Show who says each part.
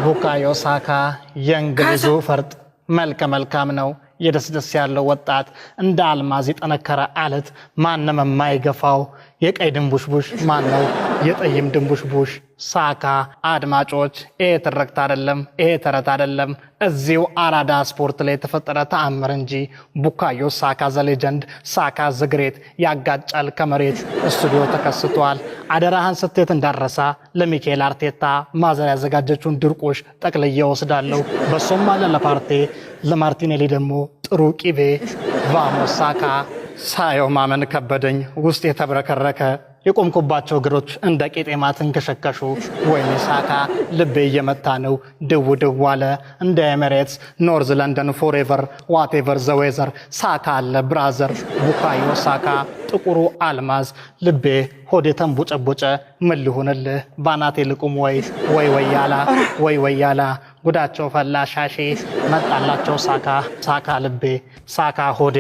Speaker 1: ቡካዮ ሳካ የእንግሊዙ ፈርጥ መልከ መልካም ነው የደስደስ ያለው ወጣት እንደ አልማዝ የጠነከረ አለት ማንንም የማይገፋው የቀይ ድንቡሽቡሽ ማን ነው የጠይም ድንቡሽቡሽ ሳካ አድማጮች ይሄ ትረክት አይደለም ይሄ ተረት አይደለም እዚሁ አራዳ ስፖርት ላይ የተፈጠረ ተአምር እንጂ ቡካዮ ሳካ ዘ ሌጀንድ ሳካ ዘ ግሬት ያጋጫል ከመሬት ስቱዲዮ ተከስቷል አደራህን ስትት እንዳረሳ ለሚካኤል አርቴታ ማዘር ያዘጋጀችውን ድርቆሽ ጠቅልዬ ወስዳለሁ በሶም አለ ለፓርቴ ለማርቲኔሊ ደግሞ ጥሩ ቂቤ ቫሞስ ሳካ ሳየው ማመን ከበደኝ ውስጥ የተብረከረከ የቆምኩባቸው እግሮች እንደ ቄጤማ ተንከሸከሹ ወይኔ ሳካ ልቤ እየመታ ነው ድው ድው አለ እንደ ኤሚሬትስ ኖርዝ ለንደን ፎሬቨር ዋቴቨር ዘ ዌዘር ሳካ አለ ብራዘር ቡካዮ ሳካ ጥቁሩ አልማዝ ልቤ ሆዴ ተንቦጨቦጨ ምን ልሆንልህ ባናቴ ልቁም ወይ ወያላ ጉዳቸው ፈላ ሻሼ መጣላቸው ሳካ ልቤ ሳካ ሆዴ